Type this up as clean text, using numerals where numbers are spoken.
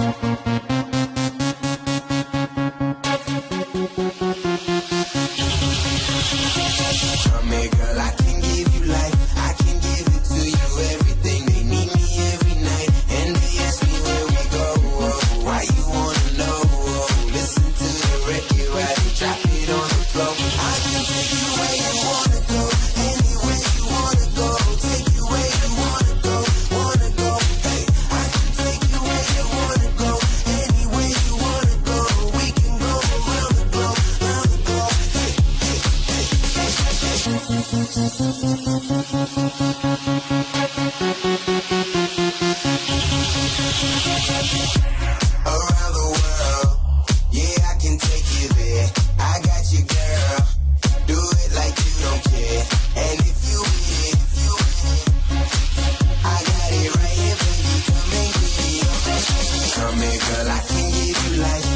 Come here, girl, I can give you life. I can give it to you, everything. They need me every night, and they ask me where we go. Why you wanna know? Listen to the record while they drop it on the floor. I can take you where you wanna go, anywhere you wanna go. Take you where you wanna go, wanna go. Hey, I can take you where you wanna go, anywhere you wanna go. We can go around the globe, round the globe. Hey, hey, hey, hey, around the world, yeah, I can take you there. I got you, girl. Do it like you don't care. And if you with it, I got it right here, baby. Come and get it. Come here, girl, I can give you life.